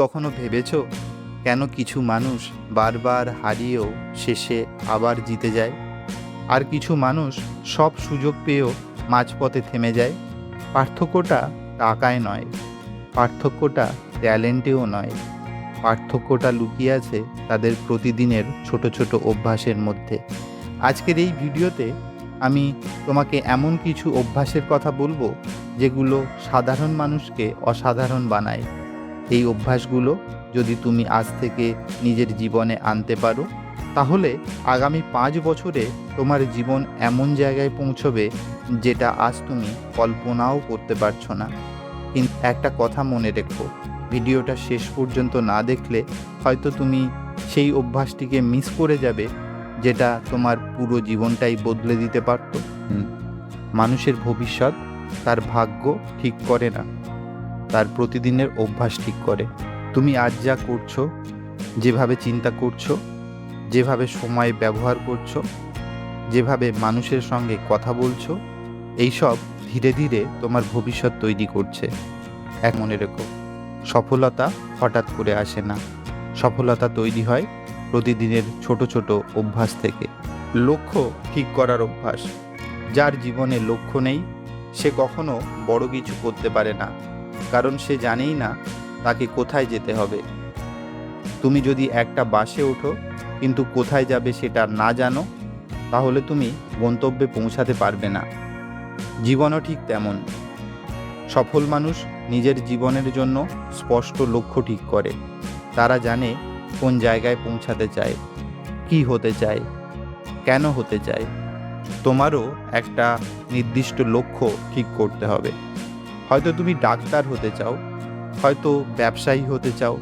কখনো ভেবেছো কেন কিছু মানুষ বারবার হারিয়েও শেষে আবার জিতে যায়, আর কিছু মানুষ সব সুযোগ পেয়েও মাঝপথে থেমে যায়? পার্থক্যটা টাকায় নয়, পার্থক্যটা ট্যালেন্টেও নয়, পার্থক্যটা লুকিয়ে আছে তাদের প্রতিদিনের ছোট ছোট অভ্যাসের মধ্যে। আজকের এই ভিডিওতে আমি তোমাকে এমন কিছু অভ্যাসের কথা বলবো যেগুলো সাধারণ মানুষকে অসাধারণ বানায়। এই অভ্যাসগুলো যদি তুমি আজ থেকে নিজের জীবনে আনতে পারো, তাহলে আগামী 5 বছরে তোমার জীবন এমন জায়গায় পৌঁছবে যেটা আজ তুমি কল্পনাও করতে পারছো না। কিন্তু একটা কথা মনে রেখো, ভিডিওটা শেষ পর্যন্ত না দেখলে হয়তো তুমি সেই অভ্যাসটিকে মিস করে যাবে যেটা তোমার পুরো জীবনটাই বদলে দিতে পারত। মানুষের ভবিষ্যৎ তার ভাগ্য ঠিক করে না, তার প্রতিদিনের অভ্যাস ঠিক করে। তুমি আজ যা করছো, যেভাবে চিন্তা করছো, যেভাবে সময় ব্যবহার করছো, যেভাবে মানুষের সঙ্গে কথা বলছো, এইসব ধীরে ধীরে তোমার ভবিষ্যৎ তৈরি করছে। এক মনে রেখো, সফলতা হঠাৎ করে আসে না, সফলতা তৈরি হয় প্রতিদিনের ছোট ছোট অভ্যাস থেকে। লক্ষ্য ঠিক করার অভ্যাস। যার জীবনে লক্ষ্য নেই সে কখনো বড় কিছু করতে পারে না, কারণ সে জানেই না তাকে কোথায় যেতে হবে। তুমি যদি একটা বাসে ওঠো কিন্তু কোথায় যাবে সেটা না জানো, তাহলে তুমি গন্তব্যে পৌঁছাতে পারবে না। জীবনও ঠিক তেমন। সফল মানুষ নিজের জীবনের জন্য স্পষ্ট লক্ষ্য ঠিক করে। তারা জানে কোন জায়গায় পৌঁছাতে চায়, কি হতে চায়, কেন হতে চায়। তোমারও একটা নির্দিষ্ট লক্ষ্য ঠিক করতে হবে। হয়তো তুমি ডাক্তার হতে চাও, হয়তো ব্যবসায়ী হতে চাও,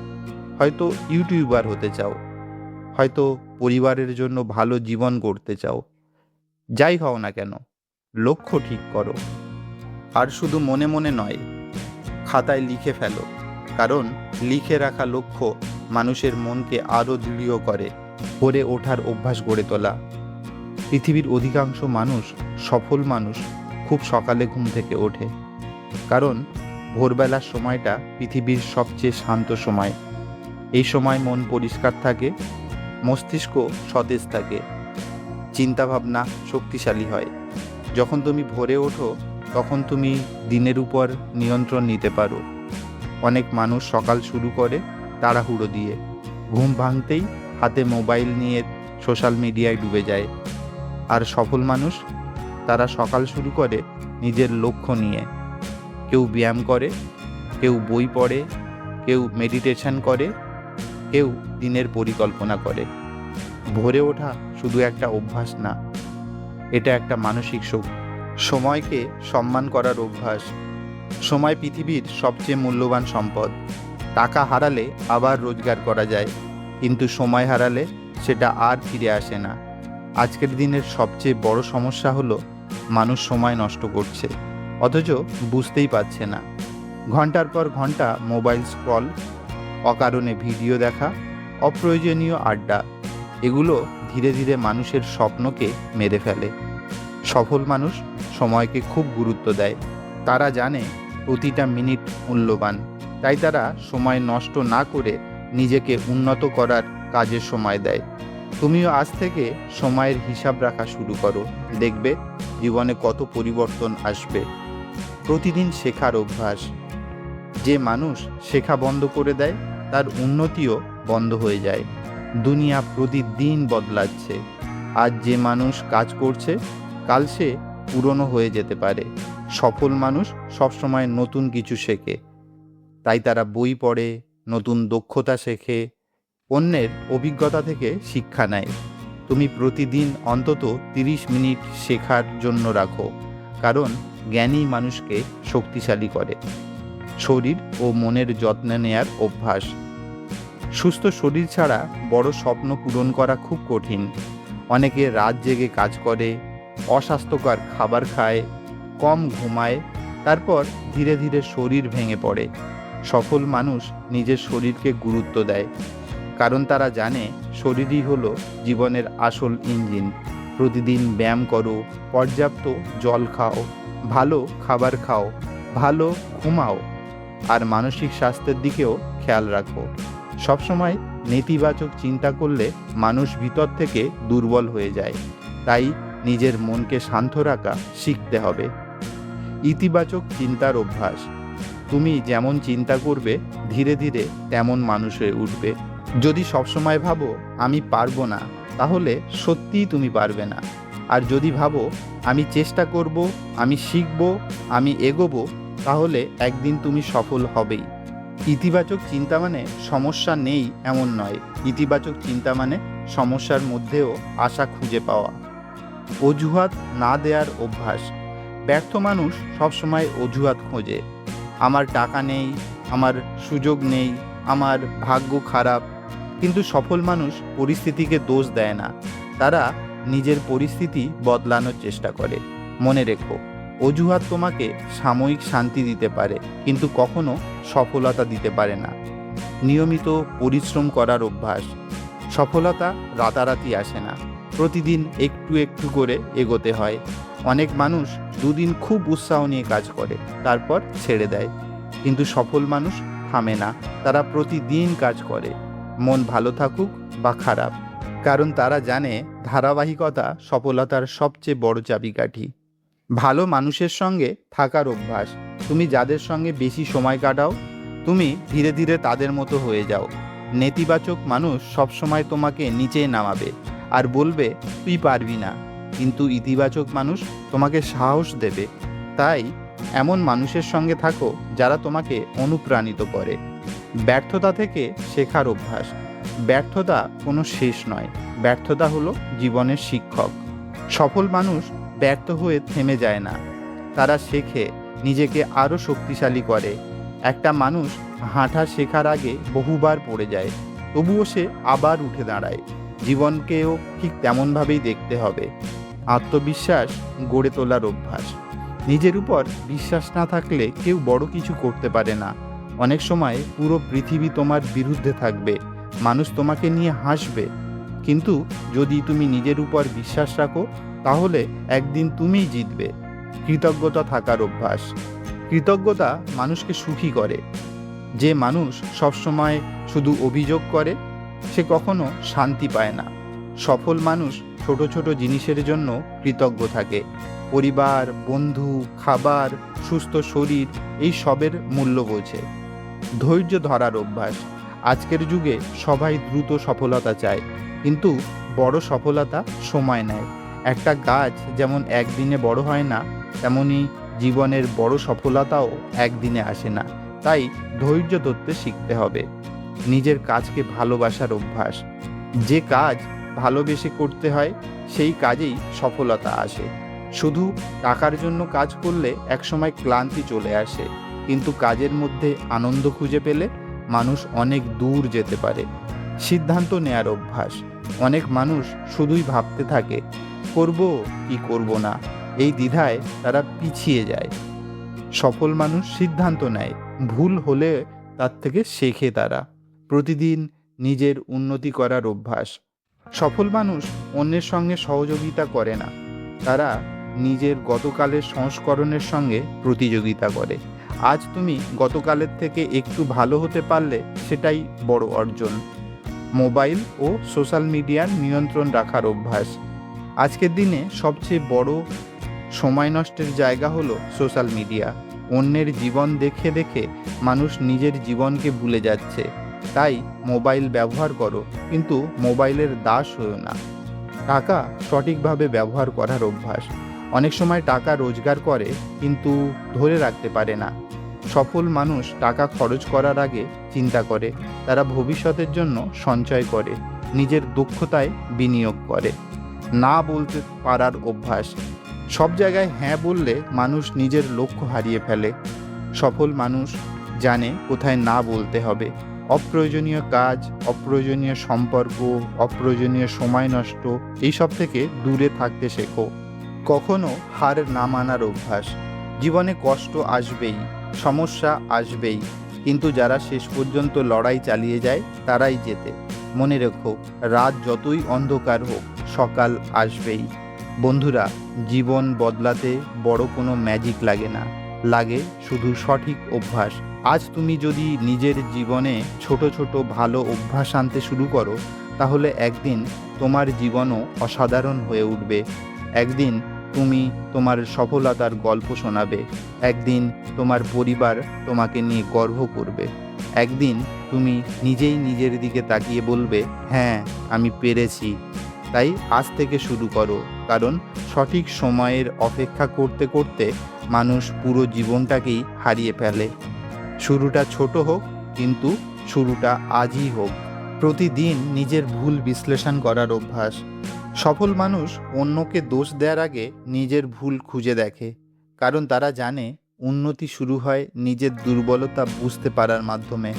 হয়তো ইউটিউবার হতে চাও, হয়তো পরিবারের জন্য ভালো জীবন গড়তে চাও। যাই হও না কেন, লক্ষ্য ঠিক করো। আর শুধু মনে মনে নয়, খাতায় লিখে ফেলো, কারণ লিখে রাখা লক্ষ্য মানুষের মনকে আরও দৃঢ় করে। ভোরে ওঠার অভ্যাস গড়ে তোলা। পৃথিবীর অধিকাংশ মানুষ, সফল মানুষ, খুব সকালে ঘুম থেকে ওঠে, কারণ ভোরবেলার সময়টা পৃথিবীর সবচেয়ে শান্ত সময়। এই সময় মন পরিষ্কার থাকে, মস্তিষ্ক সতেজ থাকে, চিন্তাভাবনা শক্তিশালী হয়। যখন তুমি ভোরে ওঠো তখন তুমি দিনের উপর নিয়ন্ত্রণ নিতে পারো। অনেক মানুষ সকাল শুরু করে তাড়াহুড়ো দিয়ে, ঘুম ভাঙতেই হাতে মোবাইল নিয়ে সোশ্যাল মিডিয়ায় ডুবে যায়। আর সফল মানুষ, তারা সকাল শুরু করে নিজের লক্ষ্য নিয়ে। কেউ ব্যায়াম করে, কেউ বই পড়ে, কেউ মেডিটেশন করে, কেউ দিনের পরিকল্পনা করে। ভোরে ওঠা শুধু একটা অভ্যাস না, এটা একটা মানসিক শক্তি। সময়কে সম্মান করার অভ্যাস। সময় পৃথিবীর সবচেয়ে মূল্যবান সম্পদ। টাকা হারালে আবার রোজগার করা যায়, কিন্তু সময় হারালে সেটা আর ফিরে আসে না। আজকের দিনের সবচেয়ে বড় সমস্যা হলো মানুষ সময় নষ্ট করছে, অথচ বুঝতেই পারছে না। ঘন্টার পর ঘন্টা মোবাইল স্ক্রল, অকারণে ভিডিও দেখা, অপ্রয়োজনীয় আড্ডা, এগুলো ধীরে ধীরে মানুষের স্বপ্নকে মেরে ফেলে। সফল মানুষ সময়কে খুব গুরুত্ব দেয়। তারা জানে প্রতিটা মিনিট মূল্যবান, তাই তারা সময় নষ্ট না করে নিজেকে উন্নত করার কাজে সময় দেয়। তুমিও আজ থেকে সময়ের হিসাব রাখা শুরু করো, দেখবে জীবনে কত পরিবর্তন আসবে। প্রতিদিন শেখার অভ্যাস। যে মানুষ শেখা বন্ধ করে দেয় তার উন্নতিও বন্ধ হয়ে যায়। দুনিয়া প্রতিদিন বদলাচ্ছে। আজ যে মানুষ কাজ করছে, কাল সে পুরনো হয়ে যেতে পারে। সফল মানুষ সবসময় নতুন কিছু শেখে, তাই তারা বই পড়ে, নতুন দক্ষতা শেখে, অন্যের অভিজ্ঞতা থেকে শিক্ষা নেয়। তুমি প্রতিদিন অন্তত 30 মিনিট শেখার জন্য রাখো, কারণ জ্ঞানী মানুষকে শক্তিশালী করে। শরীর ও মনের যত্ন নেয়ার অভ্যাস। সুস্থ শরীর ছাড়া বড় স্বপ্ন পূরণ করা খুব কঠিন। অনেকে রাত জেগে কাজ করে, অস্বাস্থ্যকর খাবার খায়, কম ঘুমায়, তারপর ধীরে ধীরে শরীর ভেঙে পড়ে। সফল মানুষ নিজের শরীরকে গুরুত্ব দেয়, কারণ তারা জানে শরীরই হলো জীবনের আসল ইঞ্জিন। প্রতিদিন ব্যায়াম করো, পর্যাপ্ত জল খাও, ভালো খাবার খাও, ভালো ঘুমাও, আর মানসিক স্বাস্থ্যের দিকেও খেয়াল রাখো। সবসময় নেতিবাচক চিন্তা করলে মানুষ ভিতর থেকে দুর্বল হয়ে যায়। তাই নিজের মনকে শান্ত রাখা শিখতে হবে। ইতিবাচক চিন্তার অভ্যাস। তুমি যেমন চিন্তা করবে ধীরে ধীরে তেমন মানুষ হয়ে উঠবে। যদি সবসময় ভাবো আমি পারবো না, তাহলে সত্যিই তুমি পারবে না। আর যদি ভাবো আমি চেষ্টা করব, আমি শিখব, আমি এগোবো, তাহলে একদিন তুমি সফল হবেই। ইতিবাচক চিন্তা মানে সমস্যা নেই এমন নয়। ইতিবাচক চিন্তা মানে সমস্যার মধ্যেও আশা খুঁজে পাওয়া। অজুহাত না দেওয়ার অভ্যাস। ব্যর্থ মানুষ সবসময় অজুহাত খোঁজে। আমার টাকা নেই, আমার সুযোগ নেই, আমার ভাগ্য খারাপ। কিন্তু সফল মানুষ পরিস্থিতিকে দোষ দেয় না, তারা নিজের পরিস্থিতি বদলানোর চেষ্টা করে। মনে রেখো, অজুহাত তোমাকে সাময়িক শান্তি দিতে পারে, কিন্তু কখনো সফলতা দিতে পারে না। নিয়মিত পরিশ্রম করার অভ্যাস। সফলতা রাতারাতি আসে না, প্রতিদিন একটু একটু করে এগোতে হয়। অনেক মানুষ দুদিন খুব উৎসাহ নিয়ে কাজ করে, তারপর ছেড়ে দেয়। কিন্তু সফল মানুষ থামে না, তারা প্রতিদিন কাজ করে, মন ভালো থাকুক বা খারাপ। কারণ তারা জানে ধারাবাহিকতা সফলতার সবচেয়ে বড় চাবিকাঠি। ভালো মানুষের সঙ্গে থাকার অভ্যাস। তুমি যাদের সঙ্গে বেশি সময় কাটাও, তুমি ধীরে ধীরে তাদের মতো হয়ে যাও। নেতিবাচক মানুষ সবসময় তোমাকে নিচে নামাবে আর বলবে তুই পারবি না, কিন্তু ইতিবাচক মানুষ তোমাকে সাহস দেবে। তাই এমন মানুষের সঙ্গে থাকো যারা তোমাকে অনুপ্রাণিত করে। ব্যর্থতা থেকে শেখার অভ্যাস। ব্যর্থতা কোনো শেষ নয়, ব্যর্থতা হলো জীবনের শিক্ষক। সফল মানুষ ব্যর্থ হয়ে থেমে যায় না, তারা শেখে, নিজেকে আরও শক্তিশালী করে। একটা মানুষ হাঁটা শেখার আগে বহুবার পড়ে যায়, তবুও সে আবার উঠে দাঁড়ায়। জীবনকেও ঠিক তেমনভাবেই দেখতে হবে। আত্মবিশ্বাস গড়ে তোলার অভ্যাস। নিজের উপর বিশ্বাস না থাকলে কেউ বড় কিছু করতে পারে না। অনেক সময় পুরো পৃথিবী তোমার বিরুদ্ধে থাকবে, মানুষ তোমাকে নিয়ে হাসবে, কিন্তু যদি তুমি নিজের উপর বিশ্বাস রাখো তাহলে একদিন তুমিই জিতবে। কৃতজ্ঞতা থাকার অভ্যাস। কৃতজ্ঞতা মানুষকে সুখী করে। যে মানুষ সবসময় শুধু অভিযোগ করে সে কখনো শান্তি পায় না। সফল মানুষ ছোট ছোট জিনিসের জন্য কৃতজ্ঞ থাকে। পরিবার, বন্ধু, খাবার, সুস্থ শরীর, এই সবের মূল্য বোঝে। ধৈর্য ধরার অভ্যাস। আজকের যুগে সবাই দ্রুত সফলতা চায়, কিন্তু বড় সফলতা সময় নেয়। একটা গাছ যেমন একদিনে বড় হয় না, তেমনি জীবনের বড় সফলতাও একদিনে আসে না। তাই ধৈর্য ধরতে শিখতে হবে। নিজের কাজকে ভালোবাসার অভ্যাস। যে কাজ ভালোবেসে করতে হয় সেই কাজেই সফলতা আসে। শুধু টাকার জন্য কাজ করলে একসময় ক্লান্তি চলে আসে, কিন্তু কাজের মধ্যে আনন্দ খুঁজে পেলে মানুষ অনেক দূর যেতে পারে। সিদ্ধান্ত নেয়ার অভ্যাস। অনেক মানুষ শুধুই ভাবতে থাকে করব কি করব না, এই দ্বিধায় তারা পিছিয়ে যায়। সফল মানুষ সিদ্ধান্ত নেয়, ভুল হলে তার থেকে শেখে। তারা প্রতিদিন নিজের উন্নতি করার অভ্যাস। সফল মানুষ অন্যের সঙ্গে সহযোগিতা করে না, তারা নিজের গতকালের সংস্করণের সঙ্গে প্রতিযোগিতা করে। আজ তুমি গতকালের থেকে একটু ভালো হতে পারলে সেটাই বড় অর্জন। মোবাইল ও সোশ্যাল মিডিয়ার নিয়ন্ত্রণ রাখার অভ্যাস। আজকের দিনে সবচেয়ে বড় সময় নষ্টের জায়গা হলো সোশ্যাল মিডিয়া। অন্যের জীবন দেখে দেখে মানুষ নিজের জীবনকে ভুলে যাচ্ছে। তাই মোবাইল ব্যবহার করো, কিন্তু মোবাইলের দাস হয়ো না। টাকা সঠিকভাবে ব্যবহার করার অভ্যাস। অনেক সময় টাকা রোজগার করে কিন্তু ধরে রাখতে পারে না। সফল মানুষ টাকা খরচ করার আগে চিন্তা করে, তারা ভবিষ্যতের জন্য সঞ্চয় করে, নিজের দক্ষতায় বিনিয়োগ করে। না বলতে পারার অভ্যাস। সব জায়গায় হ্যাঁ বললে মানুষ নিজের লক্ষ্য হারিয়ে ফেলে। সফল মানুষ জানে কোথায় না বলতে হবে। অপ্রয়োজনীয় কাজ, অপ্রয়োজনীয় সম্পর্ক, অপ্রয়োজনীয় সময় নষ্ট, এইসব থেকে দূরে থাকতে শেখো। কখনো হার না মানার অভ্যাস। জীবনে কষ্ট আসবেই, সমস্যা আসবেই, কিন্তু যারা শেষ পর্যন্ত লড়াই চালিয়ে যায় তারাই জেতে। মনে রেখো, রাত যতই অন্ধকার হোক সকাল আসবেই। বন্ধুরা, জীবন বদলাতে বড় কোনো ম্যাজিক লাগে না, লাগে শুধু সঠিক অভ্যাস। আজ তুমি যদি নিজের জীবনে ছোট ছোট ভালো অভ্যাস আনতে শুরু করো, তাহলে একদিন তোমার জীবনও অসাধারণ হয়ে উঠবে। একদিন তুমি তোমার সফলতার গল্প শোনাবে। একদিন তোমার পরিবার তোমাকে নিয়ে গর্ব করবে। একদিন তুমি নিজেই নিজের দিকে তাকিয়ে বলবে, হ্যাঁ, আমি পেরেছি। তাই আজ থেকে শুরু করো, কারণ সঠিক সময়ের অপেক্ষা করতে করতে মানুষ পুরো জীবনটাকেই হারিয়ে ফেলে। শুরুটা ছোট হোক, কিন্তু শুরুটা আজই হোক। প্রতিদিন নিজের ভুল বিশ্লেষণ করার অভ্যাস। সফল মানুষ অন্যকে দোষ দেওয়ার আগে নিজের ভুল খুঁজে দেখে, কারণ তারা জানে উন্নতি শুরু হয় নিজের দুর্বলতা বুঝতে পারার মাধ্যমে।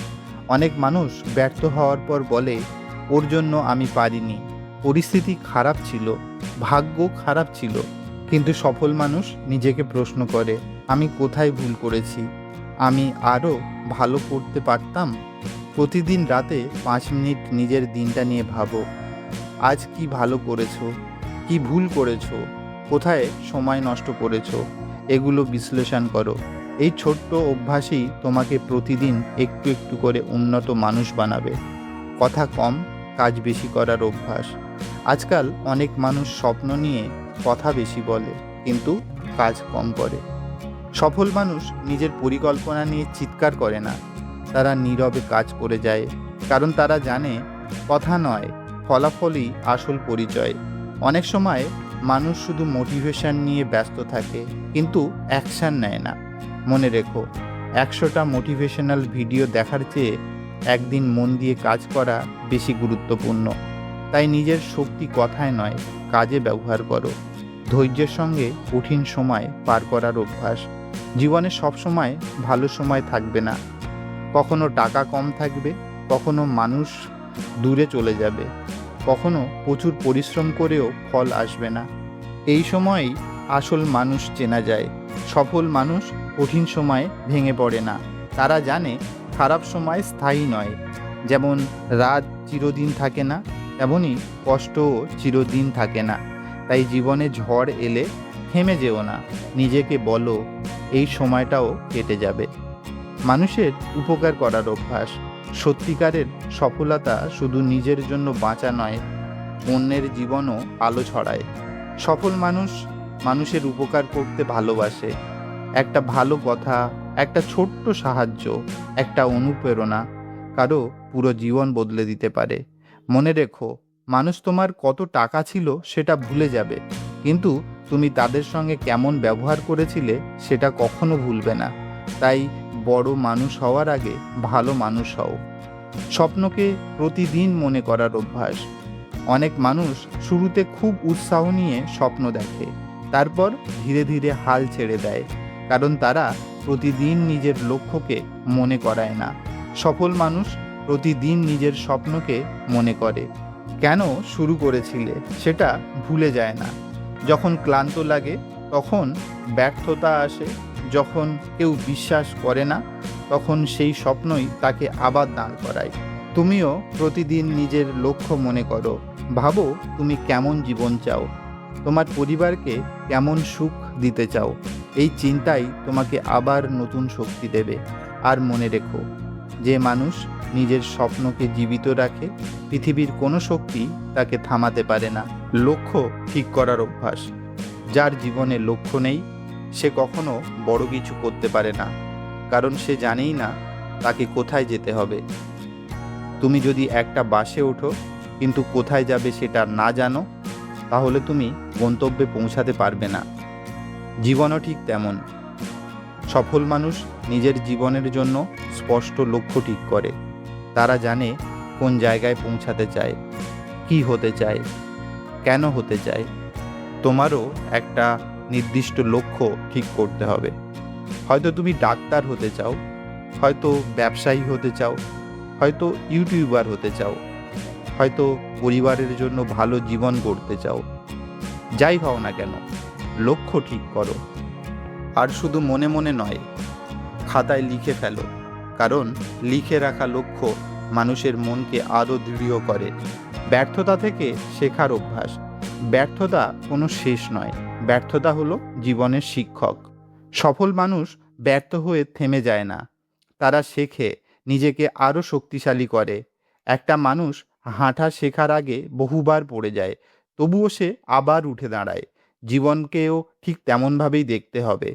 অনেক মানুষ ব্যর্থ হওয়ার পর বলে, ওর জন্য আমি পারিনি, পরিস্থিতি খারাপ ছিল, ভাগ্য খারাপ ছিল। কিন্তু সফল মানুষ নিজেকে প্রশ্ন করে, আমি কোথায় ভুল করেছি? আমি আরও ভালো করতে পারতাম। প্রতিদিন রাতে 5 মিনিট নিজের দিনটা নিয়ে ভাবো। আজ কি ভালো করেছো, কি ভুল করেছো, কোথায় সময় নষ্ট করেছো, এগুলো বিশ্লেষণ করো। এই ছোট্ট অভ্যাসই তোমাকে প্রতিদিন একটু একটু করে উন্নত মানুষ বানাবে। কথা কম, কাজ বেশি করার অভ্যাস। আজকাল অনেক মানুষ স্বপ্ন নিয়ে কথা বেশি বলে, কিন্তু কাজ কম করে। সফল মানুষ নিজের পরিকল্পনা নিয়ে চিৎকার করে না, তারা নীরবে কাজ করে যায়। কারণ তারা জানে কথা নয়, ফলাফলই আসল পরিচয়। অনেক সময় মানুষ শুধু মোটিভেশন নিয়ে ব্যস্ত থাকে, কিন্তু অ্যাকশান নেয় না। মনে রেখো, 100টা মোটিভেশনাল ভিডিও দেখার চেয়ে একদিন মন দিয়ে কাজ করা বেশি গুরুত্বপূর্ণ। তাই নিজের শক্তি কথায় নয়, কাজে ব্যবহার করো। ধৈর্যের সঙ্গে কঠিন সময় পার করার অভ্যাস। জীবনে সব সময় ভালো সময় থাকবে না। কখনো টাকা কম থাকবে, কখনো মানুষ দূরে চলে যাবে, কখনো প্রচুর পরিশ্রম করেও ফল আসবে না। এই সময়ই আসল মানুষ চেনা যায়। সফল মানুষ কঠিন সময়ে ভেঙে পড়ে না। তারা জানে খারাপ সময় স্থায়ী নয়। যেমন রাত চিরদিন থাকে না, তেমনই কষ্টও চিরদিন থাকে না। তাই জীবনে ঝড় এলে থেমে যেও না। নিজেকে বলো, এই সময়টাও কেটে যাবে। মানুষের উপকার করার অভ্যাস। সত্যিকারের সফলতা শুধু নিজের জন্য বাঁচা নয়, অন্যের জীবনও আলো ছড়ায়। সফল মানুষ মানুষের উপকার করতে ভালোবাসে। একটা ভালো কথা, একটা ছোট্ট সাহায্য, একটা অনুপ্রেরণা কারো পুরো জীবন বদলে দিতে পারে। মনে রেখো, মানুষ তোমার কত টাকা ছিল সেটা ভুলে যাবে, কিন্তু তুমি তাদের সঙ্গে কেমন ব্যবহার করেছিলে সেটা কখনো ভুলবে না। তাই বড় মানুষ হওয়ার আগে ভালো মানুষ হও। স্বপ্নকে প্রতিদিন মনে করার অভ্যাস। অনেক মানুষ শুরুতে খুব উৎসাহ নিয়ে স্বপ্ন দেখে, তারপর ধীরে ধীরে হাল ছেড়ে দেয়, কারণ তারা প্রতিদিন নিজের লক্ষ্যকে মনে করায় না। সফল মানুষ প্রতিদিন নিজের স্বপ্নকে মনে করে। কেন শুরু করেছিলে সেটা ভুলে যায় না। যখন ক্লান্ত লাগে তখন ব্যর্থতা আসে, যখন কেউ বিশ্বাস করে না, তখন সেই স্বপ্নই তাকে আবার দাঁড় করায়। তুমিও প্রতিদিন নিজের লক্ষ্য মনে করো। ভাবো তুমি কেমন জীবন চাও, তোমার পরিবারকে কেমন সুখ দিতে চাও। এই চিন্তাই তোমাকে আবার নতুন শক্তি দেবে। আর মনে রেখো, যে মানুষ নিজের স্বপ্নকে জীবিত রাখে, পৃথিবীর কোনো শক্তি তাকে থামাতে পারে না। লক্ষ্য ঠিক করার অভ্যাস। যার জীবনে লক্ষ্য নেই, সে কখনো বড় কিছু করতে পারে না, কারণ সে জানেই না তাকে কোথায় যেতে হবে। তুমি যদি একটা বাসে ওঠো, কিন্তু কোথায় যাবে সেটা না জানো, তাহলে তুমি গন্তব্যে পৌঁছাতে পারবে না। জীবনও ঠিক তেমন। সফল মানুষ নিজের জীবনের জন্য স্পষ্ট লক্ষ্য ঠিক করে। তারা জানে কোন জায়গায় পৌঁছাতে চায়, কি হতে চায়, কেন হতে চায়। তোমারও একটা নির্দিষ্ট লক্ষ্য ঠিক করতে হবে। হয়তো তুমি ডাক্তার হতে চাও, হয়তো ব্যবসায়ী হতে চাও, হয়তো ইউটিউবার হতে চাও, হয়তো পরিবারের জন্য ভালো জীবন গড়তে চাও। যাই হও না কেন, লক্ষ্য ঠিক করো। আর শুধু মনে মনে নয়, খাতায় লিখে ফেলো, কারণ লিখে রাখা লক্ষ্য মানুষের মনকে আরও দৃঢ় করে। ব্যর্থতা থেকে শেখার অভ্যাস। ব্যর্থতা কোনো শেষ নয়, ব্যর্থতা হলো জীবনের শিক্ষক। সফল মানুষ ব্যর্থ হয়ে থেমে যায় না, তারা শেখে, নিজেকে আরও শক্তিশালী করে। একটা মানুষ হাঁটা শেখার আগে বহুবার পড়ে যায়, তবুও সে আবার উঠে দাঁড়ায়। জীবনকেও ঠিক তেমনভাবেই দেখতে হবে।